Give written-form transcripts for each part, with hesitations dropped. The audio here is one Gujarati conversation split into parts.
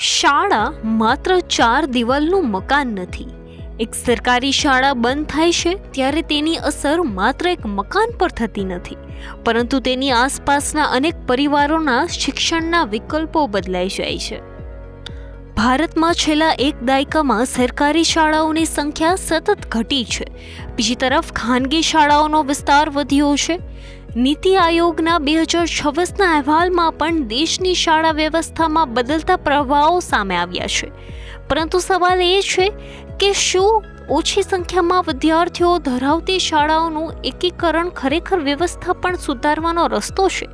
શાળા માત્ર 4 દિવાલનું મકાન નથી. એક સરકારી શાળા બંધ થાય છે ત્યારે તેની અસર માત્ર એક મકાન પર થતી નથી, પરંતુ તેની આસપાસના અનેક પરિવારોના શિક્ષણના વિકલ્પો બદલાઈ જાય છે. ભારતમાં છેલ્લા એક દાયકામાં સરકારી શાળાઓની સંખ્યા સતત ઘટી છે. બીજી તરફ ખાનગી શાળાઓનો વિસ્તાર વધ્યો છે. નીતિ આયોગના 2026ના અહેવાલમાં પણ દેશની શાળા વ્યવસ્થામાં બદલતા પ્રભાવો સામે આવ્યા છે. પરંતુ સવાલ એ છે કે શું ઓછી સંખ્યામાં વિદ્યાર્થીઓ ધરાવતી શાળાઓનું એકીકરણ ખરેખર વ્યવસ્થા પણ સુધારવાનો રસ્તો છે,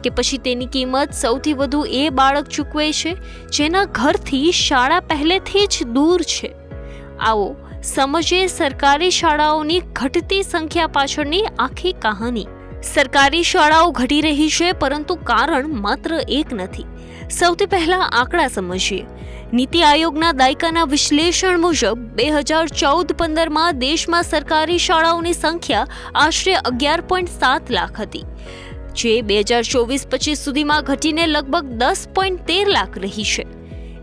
કે પછી તેની કિંમત સૌથી વધુ એ બાળક ચૂકવે છે જેના ઘરથી શાળા પહેલેથી જ દૂર છે? આવો સમજીએ સરકારી શાળાઓની ઘટતી સંખ્યા પાછળની આખી કહાની. સરકારી શાળાઓ ઘટી રહી છે, પરંતુ કારણ માત્ર એક નથી. સૌથી પહેલા આંકડા સમજીએ. નીતિ આયોગના દાયકાના વિશ્લેષણ મુજબ 2014-15માં દેશમાં સરકારી શાળાઓની સંખ્યા આશરે 11.7 લાખ હતી, જે 2024-25 સુધીમાં ઘટીને લગભગ 10.13 લાખ રહી છે.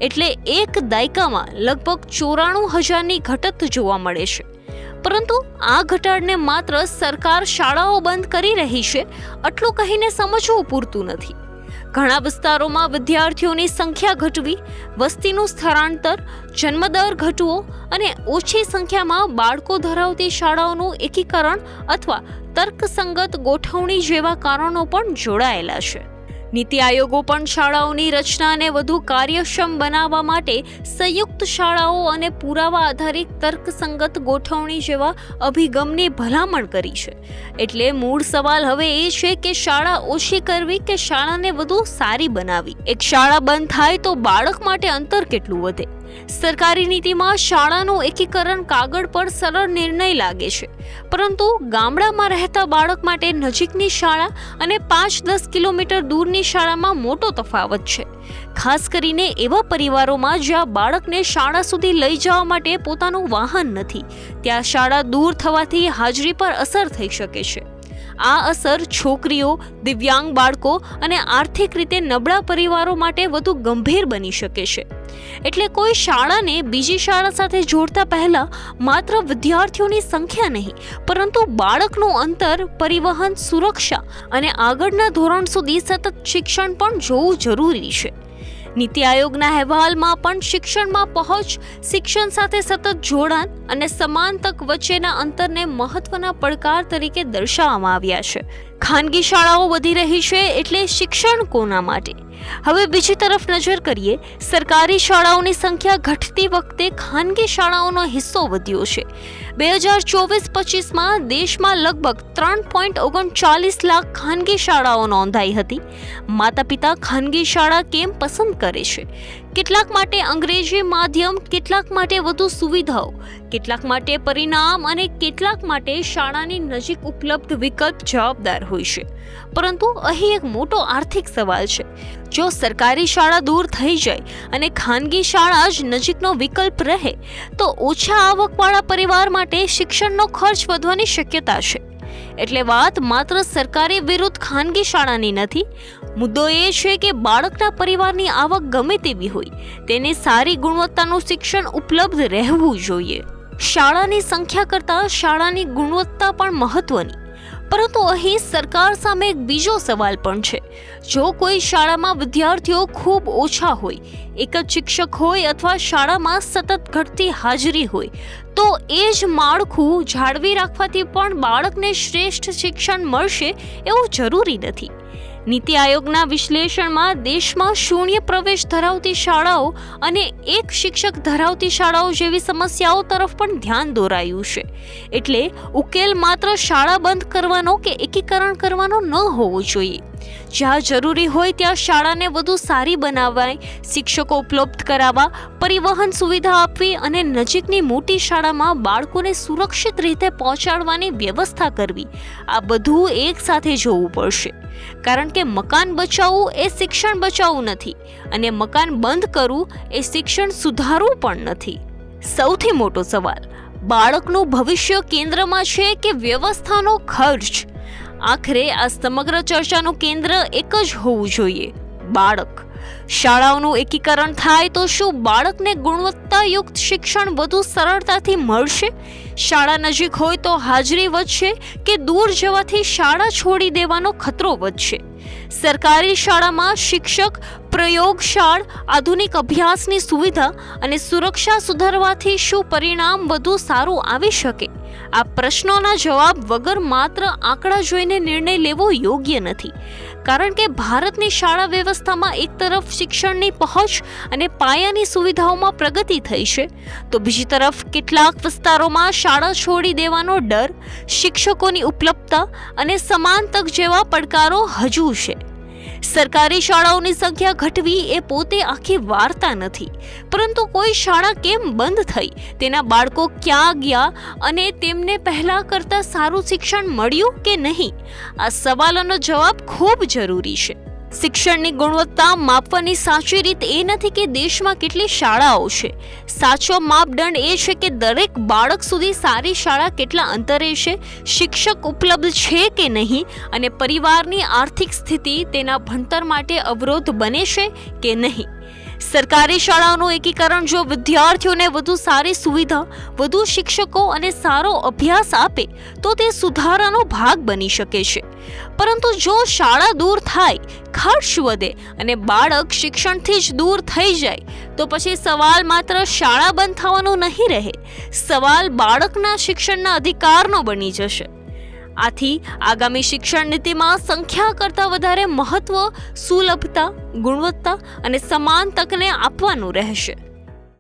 એટલે એક દાયકામાં લગભગ 94,000ની ઘટત જોવા મળે છે. પરંતુ આ ઘટાડને માત્ર સરકાર શાળાઓ બંધ કરી રહી છે આટલું કહીને સમજવું પૂરતું નથી. ઘણા વિસ્તારોમાં વિદ્યાર્થીઓની સંખ્યા ઘટવી, વસ્તીનું સ્થળાંતર, જન્મદર ઘટવો અને ઓછી સંખ્યામાં બાળકો ધરાવતી શાળાઓનું એકીકરણ અથવા તર્કસંગત ગોઠવણી જેવા કારણો પણ જોડાયેલા છે. નીતિ આયોગો પણ શાળાઓની રચનાને વધુ કાર્યક્ષમ બનાવવા માટે સંયુક્ત શાળાઓ અને પુરાવા આધારિત તર્કસંગત ગોઠવણી જેવા અભિગમની ભલામણ કરી છે. એટલે મૂળ સવાલ હવે એ છે કે શાળા ઓછી કરવી કે શાળાને વધુ સારી બનાવવી? એક શાળા બંધ થાય તો બાળક માટે અંતર કેટલું વધે? સરકારી નીતિમાં શાળાનું એકીકરણ કાગળ પર સરળ નિર્ણય લાગે છે, પરંતુ ગામડામાં રહેતા બાળક માટે નજીકની શાળા અને 5-10 કિલોમીટર દૂરની શાળામાં મોટો તફાવત છે. ખાસ કરીને એવા પરિવારોમાં જ્યાં બાળકને શાળા સુધી લઈ જવા માટે પોતાનું વાહન નથી, ત્યાં શાળા દૂર થવાથી હાજરી પર અસર થઈ શકે છે. આ અસર છોકરીઓ, દિવ્યાંગ બાળકો અને આર્થિક રીતે નબળા પરિવારો માટે વધુ ગંભીર બની શકે છે. એટલે કોઈ શાળાને બીજી શાળા સાથે જોડતા પહેલા માત્ર વિદ્યાર્થીઓની સંખ્યા નહીં, પરંતુ બાળકનું અંતર, પરિવહન, સુરક્ષા અને આગળના ધોરણ સુધી સતત શિક્ષણ પણ જોવું જરૂરી છે. નીતિ આયોગના અહેવાલમાં પણ શિક્ષણમાં પહોંચ, શિક્ષણ સાથે સતત જોડાણ અને સમાન તક વચ્ચેના અંતરને મહત્વના પડકાર તરીકે દર્શાવવામાં આવ્યા છે. ખાનગી શાળાઓ વધી રહી છે એટલે શિક્ષણ કોના માટે? હવે બીજી તરફ નજર કરીએ. સરકારી શાળાઓની સંખ્યા ઘટતી વખતે ખાનગી શાળાઓનો હિસ્સો વધ્યો છે. 2024-25માં દેશમાં લગભગ 3.39 લાખ ખાનગી શાળાઓ નોંધાઈ હતી. માતા પિતા ખાનગી શાળા કેમ પસંદ કરે છે? કેટલાક માટે અંગ્રેજી માધ્યમ, કેટલાક માટે વધુ સુવિધાઓ, કેટલાક માટે પરિણામ અને કેટલાક માટે શાળાની નજીક ઉપલબ્ધ વિકલ્પ જવાબદાર હોય છે. પરંતુ અહીં એક મોટો આર્થિક સવાલ છે. જો સરકારી શાળા દૂર થઈ જાય અને ખાનગી શાળા જ નજીકનો વિકલ્પ રહે, તો ઓછા આવકવાળા પરિવાર માટે શિક્ષણનો ખર્ચ વધવાની શક્યતા છે. એટલે વાત માત્ર સરકારી વિરુદ્ધ ખાનગી શાળાની નથી. મુદ્દો એ છે કે બાળકના પરિવારની આવક ગમે તેવી હોય, તેને સારી ગુણવત્તાનું શિક્ષણ ઉપલબ્ધ રહેવું જોઈએ. શાળાની સંખ્યા કરતાં શાળાની ગુણવત્તા પણ મહત્વની. પરંતુ અહીં સરકાર સામે એક બીજો સવાલ પણ છે. જો કોઈ શાળામાં વિદ્યાર્થીઓ ખૂબ ઓછા હોય, એક જ શિક્ષક હોય અથવા શાળામાં સતત ઘટતી હાજરી હોય, તો એ જ માળખું જાળવી રાખવાથી પણ બાળકને શ્રેષ્ઠ શિક્ષણ મળશે એવું જરૂરી નથી. નીતિ આયોગના વિશ્લેષણમાં દેશમાં શૂન્ય પ્રવેશ ધરાવતી શાળાઓ અને એક શિક્ષક ધરાવતી શાળાઓ જેવી સમસ્યાઓ તરફ પણ ધ્યાન દોરાયું છે. એટલે ઉકેલ માત્ર શાળા બંધ કરવાનો કે એકીકરણ કરવાનો ન હોવો જોઈએ. જ્યાં જરૂરી હોય ત્યાં શાળાને વધુ સારી બનાવવાય, શિક્ષકો ઉપલબ્ધ કરાવવા, પરિવહન સુવિધા આપવી અને નજીકની મોટી શાળામાં બાળકોને સુરક્ષિત રીતે પહોંચાડવાની વ્યવસ્થા કરવી. આ બધું એક સાથે જોવું પડશે. કારણ કે મકાન બચાવવું એ શિક્ષણ બચાવવું નથી, અને મકાન બંધ કરવું એ શિક્ષણ સુધારવું પણ નથી. સૌથી મોટો સવાલ બાળકનું ભવિષ્ય કેન્દ્રમાં છે કે વ્યવસ્થાનો ખર્ચ? આખરે આ સમગ્ર ચર્ચાનું કેન્દ્ર એક જ હોવું જોઈએ, બાળક. શાળાઓનું એકીકરણ થાય તો શું બાળકને ગુણવત્તાયુક્ત શિક્ષણ વધુ સરળતાથી મળશે? શાળા નજીક હોય તો હાજરી વધશે કે દૂર જવાથી શાળા છોડી દેવાનો ખતરો વધશે? સરકારી શાળામાં શિક્ષક, પ્રયોગશાળ, આધુનિક અભ્યાસની સુવિધા અને સુરક્ષા સુધારવાથી શું પરિણામ વધુ સારું આવી શકે? આ પ્રશ્નોના જવાબ વગર માત્ર આંકડા જોઈને નિર્ણય લેવો યોગ્ય નથી. કારણ કે ભારતની શાળા વ્યવસ્થામાં એક તરફ શિક્ષણની પહોંચ અને પાયાની સુવિધાઓમાં પ્રગતિ થઈ છે, તો બીજી તરફ કેટલાક વિસ્તારોમાં શાળા છોડી દેવાનો ડર, શિક્ષકોની ઉપલબ્ધતા અને સમાન તક જેવા પડકારો હજુ છે. સરકારી શાળાઓની સંખ્યા ઘટવી એ પોતે આખી વાર્તા નથી, પરંતુ કોઈ શાળા કેમ બંધ થઈ, તેના બાળકો ક્યાં ગયા અને તેમને પહેલા કરતાં સારું શિક્ષણ મળ્યું કે નહીં, આ સવાલોનો જવાબ ખૂબ જરૂરી છે. શિક્ષણની ગુણવત્તા માપવાની સાચી રીત એ નથી કે દેશમાં કેટલી શાળાઓ છે. સાચો માપદંડ એ છે કે દરેક બાળક સુધી સારી શાળા કેટલા અંતરે છે, શિક્ષક ઉપલબ્ધ છે કે નહીં અને પરિવારની આર્થિક સ્થિતિ તેના ભણતર માટે અવરોધ બને છે કે નહીં. સરકારી શાળાઓનું એકીકરણ જો વિદ્યાર્થીઓને વધુ સારી સુવિધા, વધુ શિક્ષકો અને સારો અભ્યાસ આપે તો તે સુધારાનો ભાગ બની શકે છે. પરંતુ જો શાળા દૂર થાય, ખર્ચ વધે અને બાળક શિક્ષણથી જ દૂર થઈ જાય તો પછી સવાલ માત્ર શાળા બંધ થવાનો નહીં રહે, સવાલ બાળકના શિક્ષણના અધિકારનો બની જશે. આથી આગામી શિક્ષણ નીતિમાં સંખ્યા કરતાં વધારે મહત્વ સુલભતા, ગુણવત્તા અને સમાન તકને આપવાનું રહેશે.